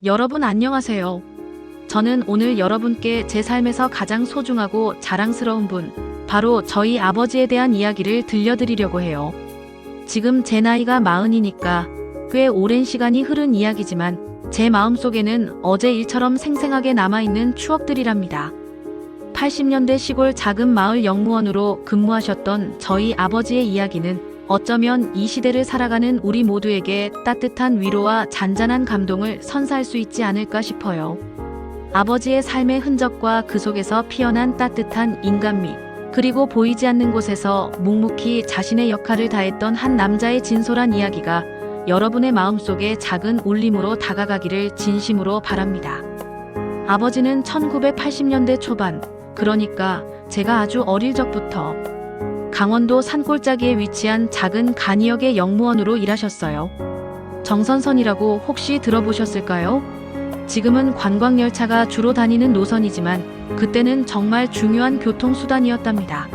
여러분 안녕하세요. 저는 오늘 여러분께 제 삶에서 가장 소중하고 자랑스러운 분, 바로 저희 아버지에 대한 이야기를 들려드리려고 해요. 지금 제 나이가 40이니까 꽤 오랜 시간이 흐른 이야기지만 제 마음속에는 어제 일처럼 생생하게 남아있는 추억들이랍니다. 80년대 시골 작은 마을 영무원으로 근무하셨던 저희 아버지의 이야기는 어쩌면 이 시대를 살아가는 우리 모두에게 따뜻한 위로와 잔잔한 감동을 선사할 수 있지 않을까 싶어요. 아버지의 삶의 흔적과 그 속에서 피어난 따뜻한 인간미, 그리고 보이지 않는 곳에서 묵묵히 자신의 역할을 다했던 한 남자의 진솔한 이야기가 여러분의 마음속에 작은 울림으로 다가가기를 진심으로 바랍니다. 아버지는 1980년대 초반, 그러니까 제가 아주 어릴 적부터 강원도 산골짜기에 위치한 작은 간이역의 영무원으로 일하셨어요. 정선선이라고 혹시 들어보셨을까요? 지금은 관광열차가 주로 다니는 노선이지만 그때는 정말 중요한 교통수단이었답니다.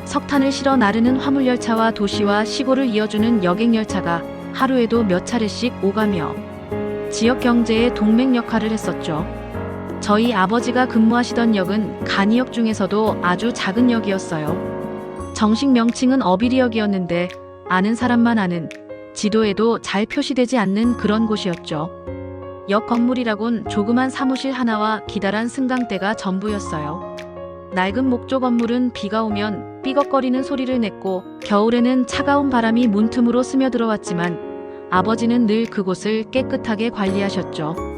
석탄을 실어 나르는 화물열차와 도시와 시골을 이어주는 여객열차가 하루에도 몇 차례씩 오가며 지역 경제의 동맹 역할을 했었죠. 저희 아버지가 근무하시던 역은 간이역 중에서도 아주 작은 역이었어요. 정식 명칭은 어비리역이었는데 아는 사람만 아는, 지도에도 잘 표시되지 않는 그런 곳이었죠. 역 건물이라곤 조그만 사무실 하나와 기다란 승강대가 전부였어요. 낡은 목조 건물은 비가 오면 삐걱거리는 소리를 냈고 겨울에는 차가운 바람이 문틈으로 스며들어왔지만 아버지는 늘 그곳을 깨끗하게 관리하셨죠.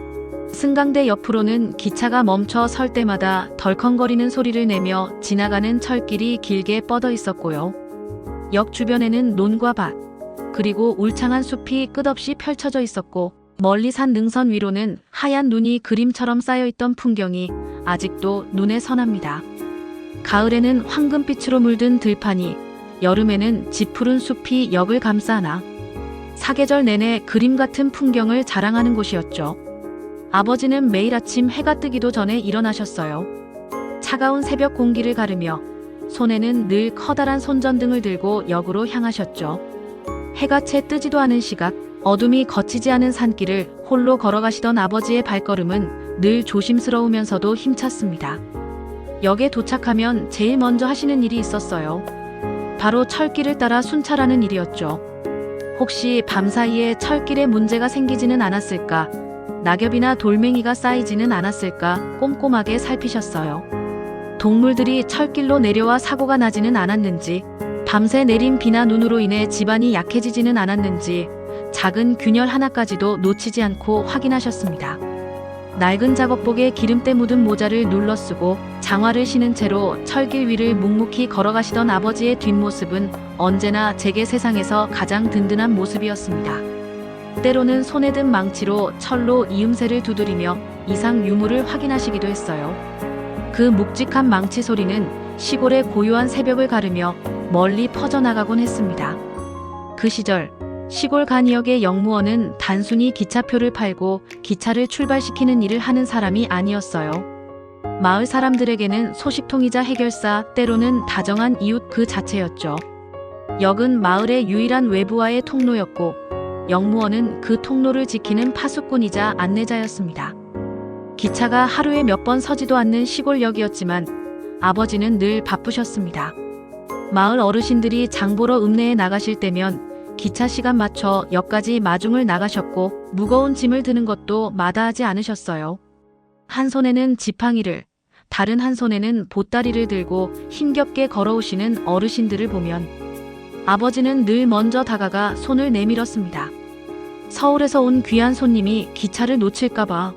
승강대 옆으로는 기차가 멈춰 설 때마다 덜컹거리는 소리를 내며 지나가는 철길이 길게 뻗어 있었고요. 역 주변에는 논과 밭, 그리고 울창한 숲이 끝없이 펼쳐져 있었고 멀리 산 능선 위로는 하얀 눈이 그림처럼 쌓여있던 풍경이 아직도 눈에 선합니다. 가을에는 황금빛으로 물든 들판이, 여름에는 짙푸른 숲이 역을 감싸나 사계절 내내 그림 같은 풍경을 자랑하는 곳이었죠. 아버지는 매일 아침 해가 뜨기도 전에 일어나셨어요. 차가운 새벽 공기를 가르며 손에는 늘 커다란 손전등을 들고 역으로 향하셨죠. 해가 채 뜨지도 않은 시각, 어둠이 거치지 않은 산길을 홀로 걸어가시던 아버지의 발걸음은 늘 조심스러우면서도 힘찼습니다. 역에 도착하면 제일 먼저 하시는 일이 있었어요. 바로 철길을 따라 순찰하는 일이었죠. 혹시 밤사이에 철길에 문제가 생기지는 않았을까, 낙엽이나 돌멩이가 쌓이지는 않았을까 꼼꼼하게 살피셨어요. 동물들이 철길로 내려와 사고가 나지는 않았는지, 밤새 내린 비나 눈으로 인해 집안이 약해지지는 않았는지 작은 균열 하나까지도 놓치지 않고 확인하셨습니다. 낡은 작업복에 기름때 묻은 모자를 눌러쓰고 장화를 신은 채로 철길 위를 묵묵히 걸어가시던 아버지의 뒷모습은 언제나 제게 세상에서 가장 든든한 모습이었습니다. 때로는 손에 든 망치로 철로 이음새를 두드리며 이상 유무를 확인하시기도 했어요. 그 묵직한 망치 소리는 시골의 고요한 새벽을 가르며 멀리 퍼져나가곤 했습니다. 그 시절 시골 간이역의 영무원은 단순히 기차표를 팔고 기차를 출발시키는 일을 하는 사람이 아니었어요. 마을 사람들에게는 소식통이자 해결사, 때로는 다정한 이웃 그 자체였죠. 역은 마을의 유일한 외부와의 통로였고 영무원은 그 통로를 지키는 파수꾼이자 안내자였습니다. 기차가 하루에 몇 번 서지도 않는 시골역이었지만 아버지는 늘 바쁘셨습니다. 마을 어르신들이 장보러 읍내에 나가실 때면 기차 시간 맞춰 역까지 마중을 나가셨고 무거운 짐을 드는 것도 마다하지 않으셨어요. 한 손에는 지팡이를, 다른 한 손에는 보따리를 들고 힘겹게 걸어오시는 어르신들을 보면 아버지는 늘 먼저 다가가 손을 내밀었습니다. 서울에서 온 귀한 손님이 기차를 놓칠까봐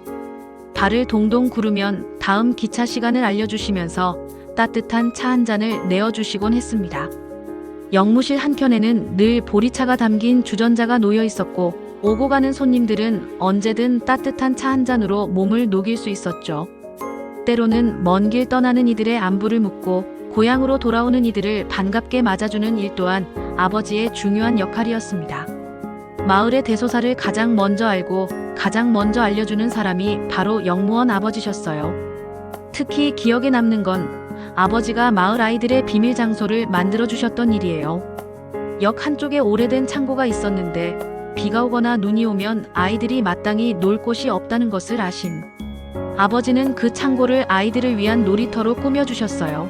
발을 동동 구르면 다음 기차 시간을 알려주시면서 따뜻한 차 한 잔을 내어주시곤 했습니다. 역무실 한켠에는 늘 보리차가 담긴 주전자가 놓여 있었고 오고 가는 손님들은 언제든 따뜻한 차 한 잔으로 몸을 녹일 수 있었죠. 때로는 먼 길 떠나는 이들의 안부를 묻고 고향으로 돌아오는 이들을 반갑게 맞아주는 일 또한 아버지의 중요한 역할이었습니다. 마을의 대소사를 가장 먼저 알고 가장 먼저 알려주는 사람이 바로 영무원 아버지셨어요. 특히 기억에 남는 건 아버지가 마을 아이들의 비밀 장소를 만들어주셨던 일이에요. 역 한쪽에 오래된 창고가 있었는데 비가 오거나 눈이 오면 아이들이 마땅히 놀 곳이 없다는 것을 아신 아버지는 그 창고를 아이들을 위한 놀이터로 꾸며주셨어요.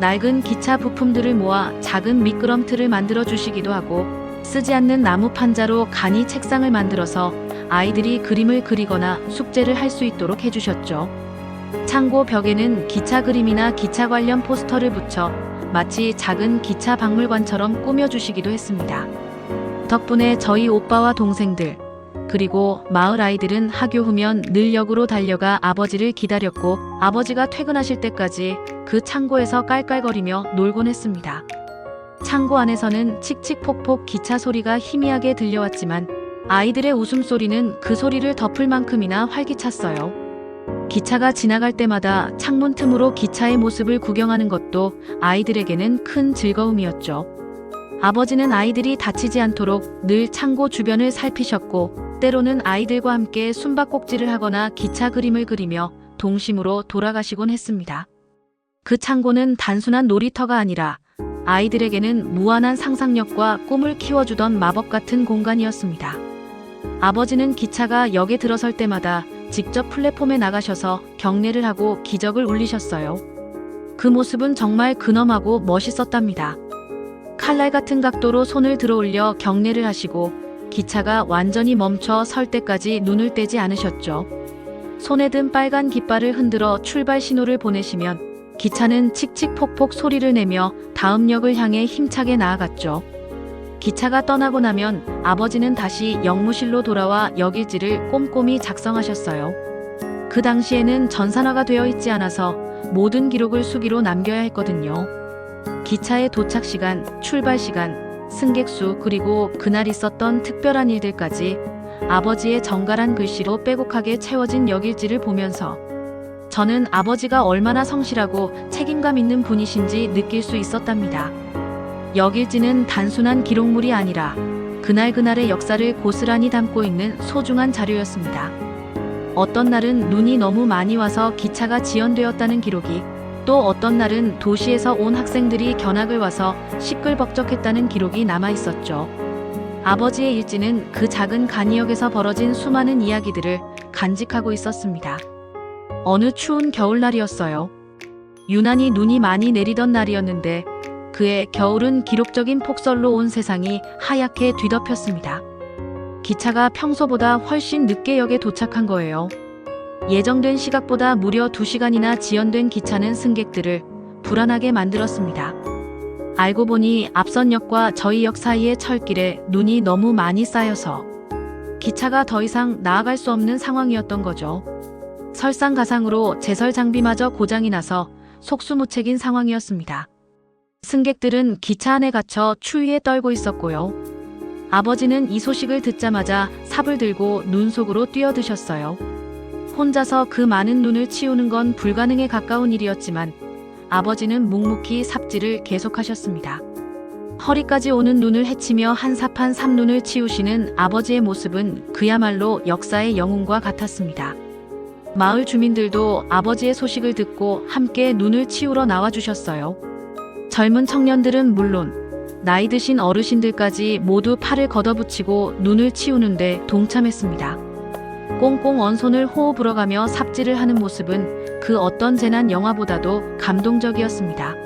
낡은 기차 부품들을 모아 작은 미끄럼틀을 만들어 주시기도 하고 쓰지 않는 나무 판자로 간이 책상을 만들어서 아이들이 그림을 그리거나 숙제를 할 수 있도록 해주셨죠. 창고 벽에는 기차 그림이나 기차 관련 포스터를 붙여 마치 작은 기차 박물관처럼 꾸며주시기도 했습니다. 덕분에 저희 오빠와 동생들, 그리고 마을 아이들은 학교 후면 늘 역으로 달려가 아버지를 기다렸고 아버지가 퇴근하실 때까지 그 창고에서 깔깔거리며 놀곤 했습니다. 창고 안에서는 칙칙폭폭 기차 소리가 희미하게 들려왔지만 아이들의 웃음소리는 그 소리를 덮을 만큼이나 활기찼어요. 기차가 지나갈 때마다 창문 틈으로 기차의 모습을 구경하는 것도 아이들에게는 큰 즐거움이었죠. 아버지는 아이들이 다치지 않도록 늘 창고 주변을 살피셨고 때로는 아이들과 함께 숨바꼭질을 하거나 기차 그림을 그리며 동심으로 돌아가시곤 했습니다. 그 창고는 단순한 놀이터가 아니라 아이들에게는 무한한 상상력과 꿈을 키워주던 마법 같은 공간이었습니다. 아버지는 기차가 역에 들어설 때마다 직접 플랫폼에 나가셔서 경례를 하고 기적을 울리셨어요. 그 모습은 정말 근엄하고 멋있었답니다. 칼날 같은 각도로 손을 들어 올려 경례를 하시고 기차가 완전히 멈춰 설 때까지 눈을 떼지 않으셨죠. 손에 든 빨간 깃발을 흔들어 출발 신호를 보내시면 기차는 칙칙폭폭 소리를 내며 다음 역을 향해 힘차게 나아갔죠. 기차가 떠나고 나면 아버지는 다시 역무실로 돌아와 역일지를 꼼꼼히 작성하셨어요. 그 당시에는 전산화가 되어 있지 않아서 모든 기록을 수기로 남겨야 했거든요. 기차의 도착 시간, 출발 시간, 승객 수, 그리고 그날 있었던 특별한 일들까지 아버지의 정갈한 글씨로 빼곡하게 채워진 역일지를 보면서 저는 아버지가 얼마나 성실하고 책임감 있는 분이신지 느낄 수 있었답니다. 역일지는 단순한 기록물이 아니라 그날그날의 역사를 고스란히 담고 있는 소중한 자료였습니다. 어떤 날은 눈이 너무 많이 와서 기차가 지연되었다는 기록이, 또 어떤 날은 도시에서 온 학생들이 견학을 와서 시끌벅적했다는 기록이 남아 있었죠. 아버지의 일지는 그 작은 간이역에서 벌어진 수많은 이야기들을 간직하고 있었습니다. 어느 추운 겨울날이었어요. 유난히 눈이 많이 내리던 날이었는데 그해 겨울은 기록적인 폭설로 온 세상이 하얗게 뒤덮였습니다. 기차가 평소보다 훨씬 늦게 역에 도착한 거예요. 예정된 시각보다 무려 2시간이나 지연된 기차는 승객들을 불안하게 만들었습니다. 알고 보니 앞선 역과 저희 역 사이의 철길에 눈이 너무 많이 쌓여서 기차가 더 이상 나아갈 수 없는 상황이었던 거죠. 설상가상으로 제설 장비마저 고장이 나서 속수무책인 상황이었습니다. 승객들은 기차 안에 갇혀 추위에 떨고 있었고요. 아버지는 이 소식을 듣자마자 삽을 들고 눈 속으로 뛰어드셨어요. 혼자서 그 많은 눈을 치우는 건 불가능에 가까운 일이었지만 아버지는 묵묵히 삽질을 계속하셨습니다. 허리까지 오는 눈을 헤치며 한 삽 한 삽 눈을 치우시는 아버지의 모습은 그야말로 역사의 영웅과 같았습니다. 마을 주민들도 아버지의 소식을 듣고 함께 눈을 치우러 나와주셨어요. 젊은 청년들은 물론 나이 드신 어르신들까지 모두 팔을 걷어붙이고 눈을 치우는데 동참했습니다. 꽁꽁 언 손을 호흡 불어가며 삽질을 하는 모습은 그 어떤 재난 영화보다도 감동적이었습니다.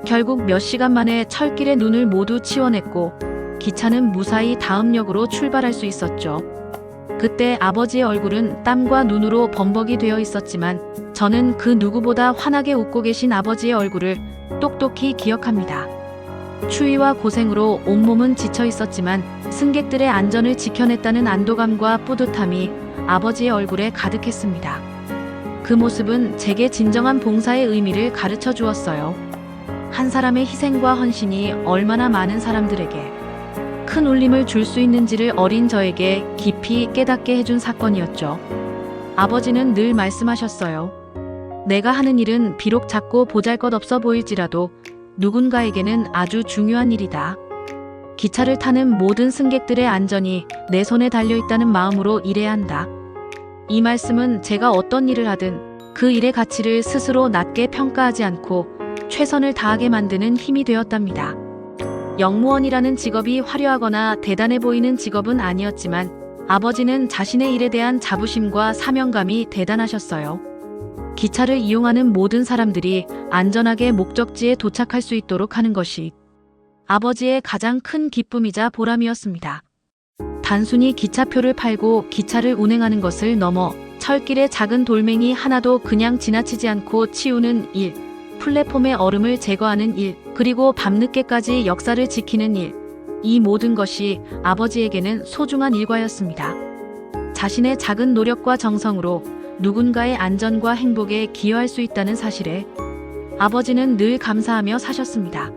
결국 몇 시간 만에 철길의 눈을 모두 치워냈고 기차는 무사히 다음 역으로 출발할 수 있었죠. 그때 아버지의 얼굴은 땀과 눈으로 범벅이 되어 있었지만 저는 그 누구보다 환하게 웃고 계신 아버지의 얼굴을 똑똑히 기억합니다. 추위와 고생으로 온몸은 지쳐 있었지만 승객들의 안전을 지켜냈다는 안도감과 뿌듯함이 아버지의 얼굴에 가득했습니다. 그 모습은 제게 진정한 봉사의 의미를 가르쳐 주었어요. 한 사람의 희생과 헌신이 얼마나 많은 사람들에게 큰 울림을 줄 수 있는지를 어린 저에게 깊이 깨닫게 해준 사건이었죠. 아버지는 늘 말씀하셨어요. 내가 하는 일은 비록 작고 보잘것없어 보일지라도 누군가에게는 아주 중요한 일이다. 기차를 타는 모든 승객들의 안전이 내 손에 달려있다는 마음으로 일해야 한다. 이 말씀은 제가 어떤 일을 하든 그 일의 가치를 스스로 낮게 평가하지 않고 최선을 다하게 만드는 힘이 되었답니다. 영무원이라는 직업이 화려하거나 대단해 보이는 직업은 아니었지만 아버지는 자신의 일에 대한 자부심과 사명감이 대단하셨어요. 기차를 이용하는 모든 사람들이 안전하게 목적지에 도착할 수 있도록 하는 것이 아버지의 가장 큰 기쁨이자 보람이었습니다. 단순히 기차표를 팔고 기차를 운행하는 것을 넘어 철길에 작은 돌멩이 하나도 그냥 지나치지 않고 치우는 일, 플랫폼의 얼음을 제거하는 일, 그리고 밤늦게까지 역사를 지키는 일, 이 모든 것이 아버지에게는 소중한 일과였습니다. 자신의 작은 노력과 정성으로 누군가의 안전과 행복에 기여할 수 있다는 사실에 아버지는 늘 감사하며 사셨습니다.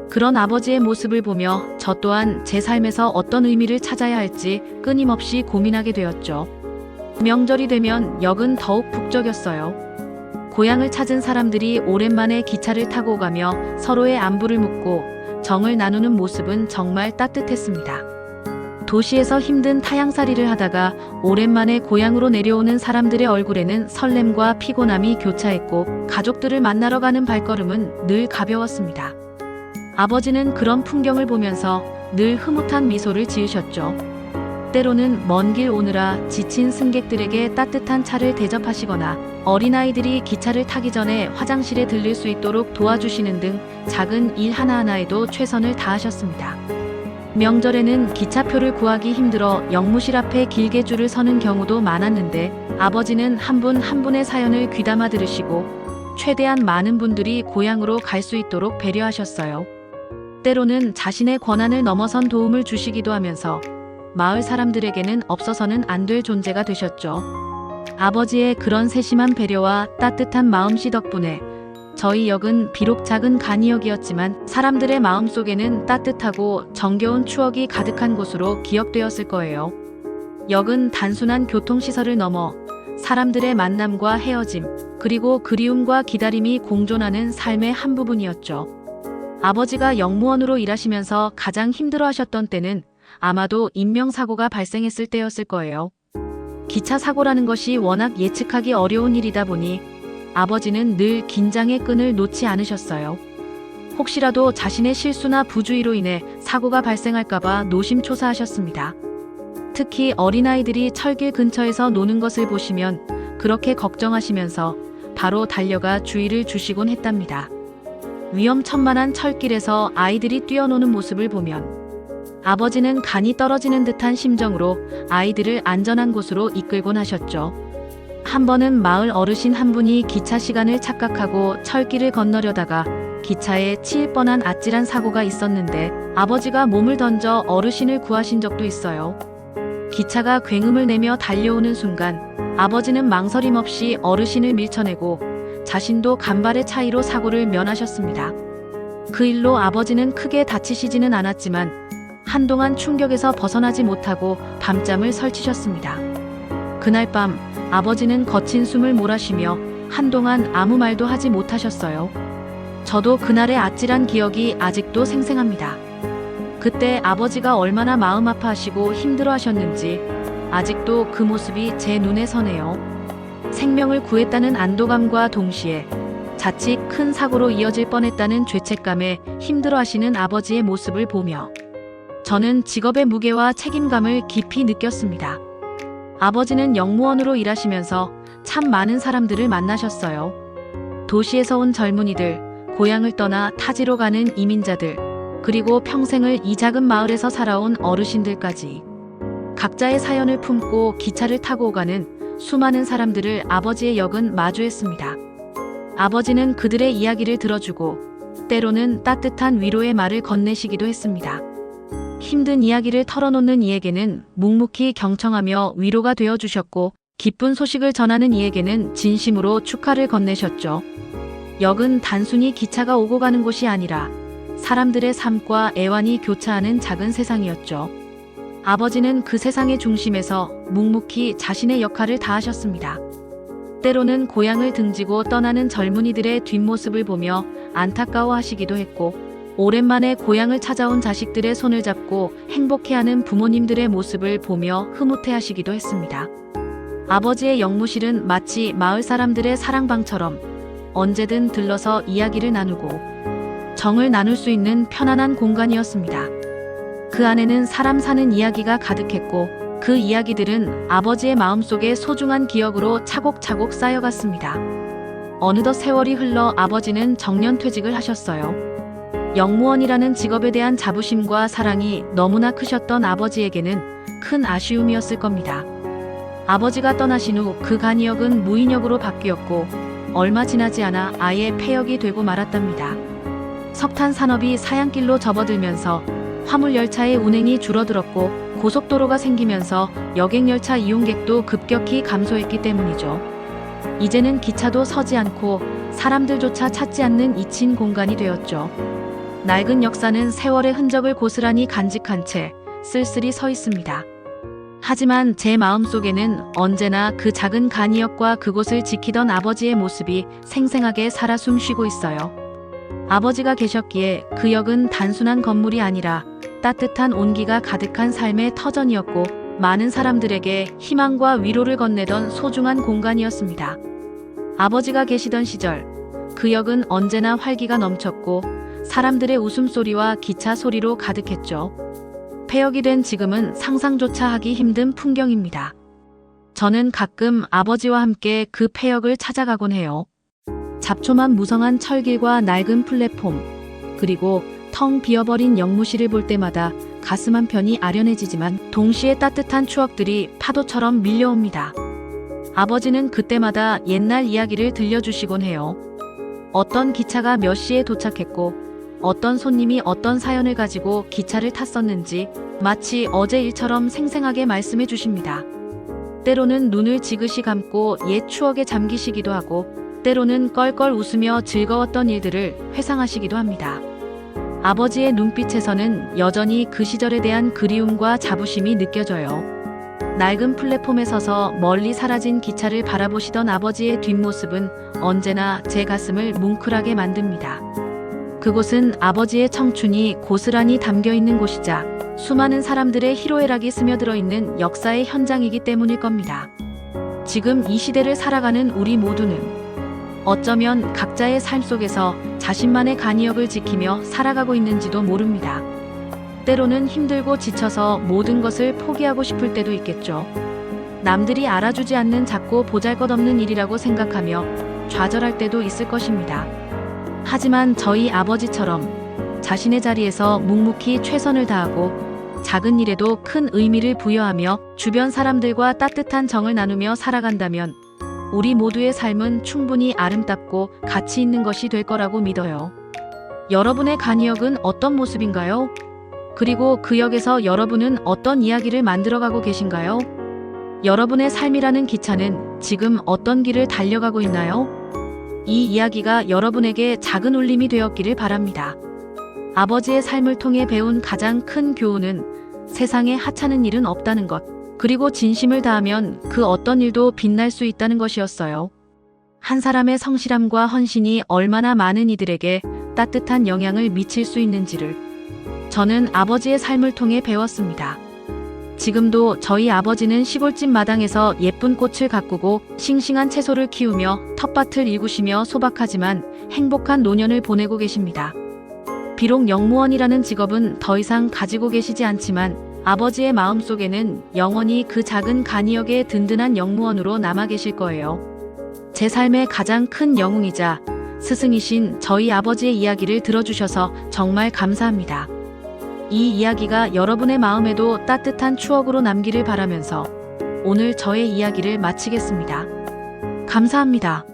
그런 아버지의 모습을 보며 저 또한 제 삶에서 어떤 의미를 찾아야 할지 끊임없이 고민하게 되었죠. 명절이 되면 역은 더욱 북적였어요. 고향을 찾은 사람들이 오랜만에 기차를 타고 가며 서로의 안부를 묻고 정을 나누는 모습은 정말 따뜻했습니다. 도시에서 힘든 타향살이를 하다가 오랜만에 고향으로 내려오는 사람들의 얼굴에는 설렘과 피곤함이 교차했고 가족들을 만나러 가는 발걸음은 늘 가벼웠습니다. 아버지는 그런 풍경을 보면서 늘 흐뭇한 미소를 지으셨죠. 때로는 먼 길 오느라 지친 승객들에게 따뜻한 차를 대접하시거나 어린아이들이 기차를 타기 전에 화장실에 들릴 수 있도록 도와주시는 등 작은 일 하나하나에도 최선을 다하셨습니다. 명절에는 기차표를 구하기 힘들어 영무실 앞에 길게 줄을 서는 경우도 많았는데 아버지는 한 분 한 분의 사연을 귀담아 들으시고 최대한 많은 분들이 고향으로 갈 수 있도록 배려하셨어요. 때로는 자신의 권한을 넘어선 도움을 주시기도 하면서 마을 사람들에게는 없어서는 안 될 존재가 되셨죠. 아버지의 그런 세심한 배려와 따뜻한 마음씨 덕분에 저희 역은 비록 작은 간이역이었지만 사람들의 마음속에는 따뜻하고 정겨운 추억이 가득한 곳으로 기억되었을 거예요. 역은 단순한 교통시설을 넘어 사람들의 만남과 헤어짐, 그리고 그리움과 기다림이 공존하는 삶의 한 부분이었죠. 아버지가 역무원으로 일하시면서 가장 힘들어하셨던 때는 아마도 인명사고가 발생했을 때였을 거예요. 기차 사고라는 것이 워낙 예측하기 어려운 일이다 보니 아버지는 늘 긴장의 끈을 놓지 않으셨어요. 혹시라도 자신의 실수나 부주의로 인해 사고가 발생할까봐 노심초사하셨습니다. 특히 어린아이들이 철길 근처에서 노는 것을 보시면 그렇게 걱정하시면서 바로 달려가 주의를 주시곤 했답니다. 위험천만한 철길에서 아이들이 뛰어노는 모습을 보면 아버지는 간이 떨어지는 듯한 심정으로 아이들을 안전한 곳으로 이끌곤 하셨죠. 한 번은 마을 어르신 한 분이 기차 시간을 착각하고 철길을 건너려다가 기차에 치일 뻔한 아찔한 사고가 있었는데 아버지가 몸을 던져 어르신을 구하신 적도 있어요. 기차가 굉음을 내며 달려오는 순간 아버지는 망설임 없이 어르신을 밀쳐내고 자신도 간발의 차이로 사고를 면하셨습니다. 그 일로 아버지는 크게 다치시지는 않았지만 한동안 충격에서 벗어나지 못하고 밤잠을 설치셨습니다. 그날 밤 아버지는 거친 숨을 몰아쉬며 한동안 아무 말도 하지 못하셨어요. 저도 그날의 아찔한 기억이 아직도 생생합니다. 그때 아버지가 얼마나 마음 아파하시고 힘들어하셨는지 아직도 그 모습이 제 눈에 서네요. 생명을 구했다는 안도감과 동시에 자칫 큰 사고로 이어질 뻔했다는 죄책감에 힘들어하시는 아버지의 모습을 보며 저는 직업의 무게와 책임감을 깊이 느꼈습니다. 아버지는 역무원으로 일하시면서 참 많은 사람들을 만나셨어요. 도시에서 온 젊은이들, 고향을 떠나 타지로 가는 이민자들, 그리고 평생을 이 작은 마을에서 살아온 어르신들까지 각자의 사연을 품고 기차를 타고 가는 수많은 사람들을 아버지의 역은 마주했습니다. 아버지는 그들의 이야기를 들어주고 때로는 따뜻한 위로의 말을 건네시기도 했습니다. 힘든 이야기를 털어놓는 이에게는 묵묵히 경청하며 위로가 되어주셨고 기쁜 소식을 전하는 이에게는 진심으로 축하를 건네셨죠. 역은 단순히 기차가 오고 가는 곳이 아니라 사람들의 삶과 애환이 교차하는 작은 세상이었죠. 아버지는 그 세상의 중심에서 묵묵히 자신의 역할을 다하셨습니다. 때로는 고향을 등지고 떠나는 젊은이들의 뒷모습을 보며 안타까워하시기도 했고 오랜만에 고향을 찾아온 자식들의 손을 잡고 행복해하는 부모님들의 모습을 보며 흐뭇해하시기도 했습니다. 아버지의 역무실은 마치 마을 사람들의 사랑방처럼 언제든 들러서 이야기를 나누고 정을 나눌 수 있는 편안한 공간이었습니다. 그 안에는 사람 사는 이야기가 가득했고 그 이야기들은 아버지의 마음속에 소중한 기억으로 차곡차곡 쌓여갔습니다. 어느덧 세월이 흘러 아버지는 정년퇴직을 하셨어요. 영무원이라는 직업에 대한 자부심과 사랑이 너무나 크셨던 아버지에게는 큰 아쉬움이었을 겁니다. 아버지가 떠나신 후 그 간이역은 무인역으로 바뀌었고 얼마 지나지 않아 아예 폐역이 되고 말았답니다. 석탄 산업이 사양길로 접어들면서 화물열차의 운행이 줄어들었고 고속도로가 생기면서 여객열차 이용객도 급격히 감소했기 때문이죠. 이제는 기차도 서지 않고 사람들조차 찾지 않는 잊힌 공간이 되었죠. 낡은 역사는 세월의 흔적을 고스란히 간직한 채 쓸쓸히 서 있습니다. 하지만 제 마음속에는 언제나 그 작은 간이역과 그곳을 지키던 아버지의 모습이 생생하게 살아 숨쉬고 있어요. 아버지가 계셨기에 그 역은 단순한 건물이 아니라 따뜻한 온기가 가득한 삶의 터전이었고 많은 사람들에게 희망과 위로를 건네던 소중한 공간이었습니다. 아버지가 계시던 시절, 그 역은 언제나 활기가 넘쳤고 사람들의 웃음소리와 기차 소리로 가득했죠. 폐역이 된 지금은 상상조차 하기 힘든 풍경입니다. 저는 가끔 아버지와 함께 그 폐역을 찾아가곤 해요. 잡초만 무성한 철길과 낡은 플랫폼, 그리고 텅 비어버린 역무실을 볼 때마다 가슴 한편이 아련해지지만 동시에 따뜻한 추억들이 파도처럼 밀려옵니다. 아버지는 그때마다 옛날 이야기를 들려주시곤 해요. 어떤 기차가 몇 시에 도착했고 어떤 손님이 어떤 사연을 가지고 기차를 탔었는지 마치 어제 일처럼 생생하게 말씀해 주십니다. 때로는 눈을 지그시 감고 옛 추억에 잠기시기도 하고 때로는 껄껄 웃으며 즐거웠던 일들을 회상하시기도 합니다. 아버지의 눈빛에서는 여전히 그 시절에 대한 그리움과 자부심이 느껴져요. 낡은 플랫폼에 서서 멀리 사라진 기차를 바라보시던 아버지의 뒷모습은 언제나 제 가슴을 뭉클하게 만듭니다. 그곳은 아버지의 청춘이 고스란히 담겨있는 곳이자 수많은 사람들의 희로애락이 스며들어 있는 역사의 현장이기 때문일 겁니다. 지금 이 시대를 살아가는 우리 모두는 어쩌면 각자의 삶 속에서 자신만의 간이역을 지키며 살아가고 있는지도 모릅니다. 때로는 힘들고 지쳐서 모든 것을 포기하고 싶을 때도 있겠죠. 남들이 알아주지 않는 작고 보잘것없는 일이라고 생각하며 좌절할 때도 있을 것입니다. 하지만 저희 아버지처럼 자신의 자리에서 묵묵히 최선을 다하고 작은 일에도 큰 의미를 부여하며 주변 사람들과 따뜻한 정을 나누며 살아간다면 우리 모두의 삶은 충분히 아름답고 가치 있는 것이 될 거라고 믿어요. 여러분의 간이역은 어떤 모습인가요? 그리고 그 역에서 여러분은 어떤 이야기를 만들어가고 계신가요? 여러분의 삶이라는 기차는 지금 어떤 길을 달려가고 있나요? 이 이야기가 여러분에게 작은 울림이 되었기를 바랍니다. 아버지의 삶을 통해 배운 가장 큰 교훈은 세상에 하찮은 일은 없다는 것, 그리고 진심을 다하면 그 어떤 일도 빛날 수 있다는 것이었어요. 한 사람의 성실함과 헌신이 얼마나 많은 이들에게 따뜻한 영향을 미칠 수 있는지를 저는 아버지의 삶을 통해 배웠습니다. 지금도 저희 아버지는 시골집 마당에서 예쁜 꽃을 가꾸고 싱싱한 채소를 키우며 텃밭을 일구시며 소박하지만 행복한 노년을 보내고 계십니다. 비록 영무원이라는 직업은 더 이상 가지고 계시지 않지만 아버지의 마음속에는 영원히 그 작은 간이역의 든든한 영무원으로 남아 계실 거예요. 제 삶의 가장 큰 영웅이자 스승이신 저희 아버지의 이야기를 들어주셔서 정말 감사합니다. 이 이야기가 여러분의 마음에도 따뜻한 추억으로 남기를 바라면서 오늘 저의 이야기를 마치겠습니다. 감사합니다.